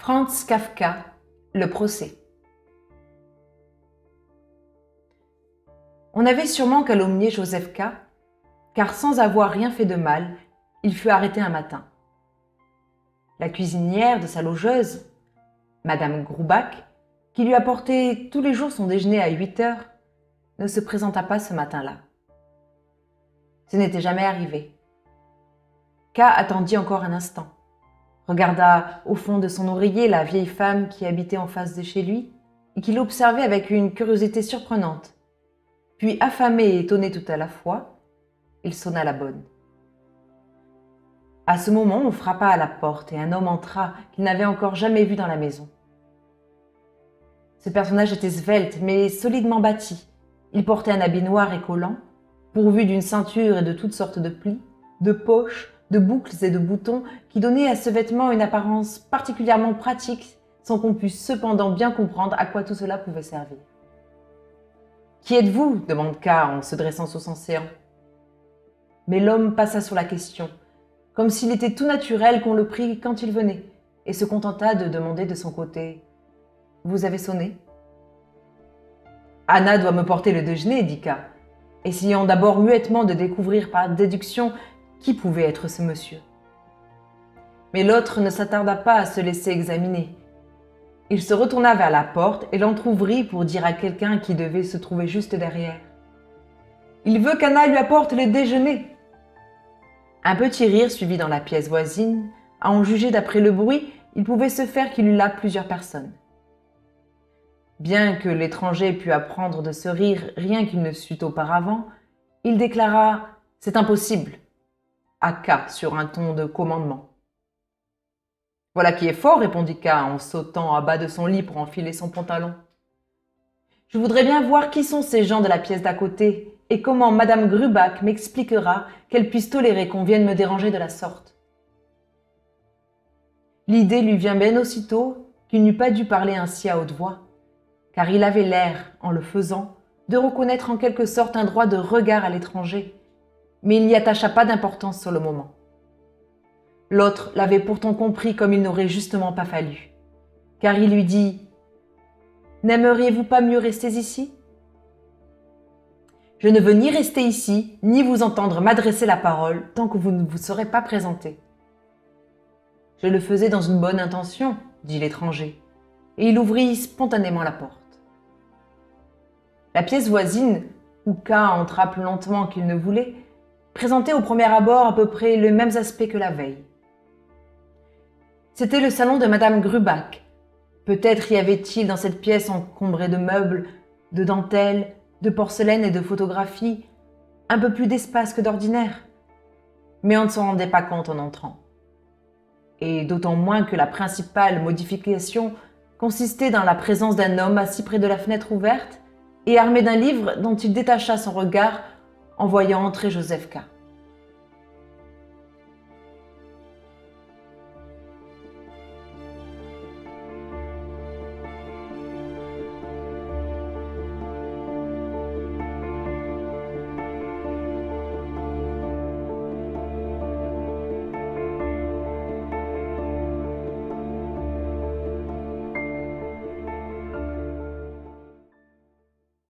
Franz Kafka, le procès. On avait sûrement calomnié Joseph K., car sans avoir rien fait de mal, il fut arrêté un matin. La cuisinière de sa logeuse, Madame Groubach, qui lui apportait tous les jours son déjeuner à 8 heures, ne se présenta pas ce matin-là. Ce n'était jamais arrivé. K attendit encore un instant, regarda au fond de son oreiller la vieille femme qui habitait en face de chez lui et qui l'observait avec une curiosité surprenante. Puis, affamé et étonné tout à la fois, il sonna la bonne. À ce moment, on frappa à la porte et un homme entra qu'il n'avait encore jamais vu dans la maison. Ce personnage était svelte mais solidement bâti. Il portait un habit noir et collant, pourvu d'une ceinture et de toutes sortes de plis, de poches, de boucles et de boutons qui donnaient à ce vêtement une apparence particulièrement pratique sans qu'on puisse cependant bien comprendre à quoi tout cela pouvait servir. « Qui êtes-vous » demande K en se dressant sur son séant. Mais l'homme passa sur la question, comme s'il était tout naturel qu'on le prît quand il venait, et se contenta de demander de son côté « Vous avez sonné ?»« Anna doit me porter le déjeuner, dit K, essayant d'abord muettement de découvrir par déduction qui pouvait être ce monsieur. Mais l'autre ne s'attarda pas à se laisser examiner. Il se retourna vers la porte et l'entr'ouvrit pour dire à quelqu'un qui devait se trouver juste derrière. « Il veut qu'Anna lui apporte le déjeuner !» Un petit rire suivit dans la pièce voisine. À en juger d'après le bruit, il pouvait se faire qu'il eût là plusieurs personnes. Bien que l'étranger pût apprendre de ce rire rien qu'il ne sût auparavant, il déclara « C'est impossible !» à K sur un ton de commandement. « Voilà qui est fort !» répondit K en sautant à bas de son lit pour enfiler son pantalon. « Je voudrais bien voir qui sont ces gens de la pièce d'à côté et comment Madame Groubach m'expliquera qu'elle puisse tolérer qu'on vienne me déranger de la sorte. » L'idée lui vient bien aussitôt qu'il n'eût pas dû parler ainsi à haute voix, car il avait l'air, en le faisant, de reconnaître en quelque sorte un droit de regard à l'étranger, mais il n'y attacha pas d'importance sur le moment. L'autre l'avait pourtant compris comme il n'aurait justement pas fallu, car il lui dit « N'aimeriez-vous pas mieux rester ici ?»« Je ne veux ni rester ici, ni vous entendre m'adresser la parole tant que vous ne vous serez pas présenté. »« Je le faisais dans une bonne intention, » dit l'étranger, et il ouvrit spontanément la porte. La pièce voisine, où K entra plus lentement qu'il ne voulait, présentait au premier abord à peu près le même aspect que la veille. C'était le salon de Madame Groubach. Peut-être y avait-il dans cette pièce encombrée de meubles, de dentelles, de porcelaine et de photographies, un peu plus d'espace que d'ordinaire. Mais on ne s'en rendait pas compte en entrant. Et d'autant moins que la principale modification consistait dans la présence d'un homme assis près de la fenêtre ouverte et armé d'un livre dont il détacha son regard en voyant entrer Joseph K.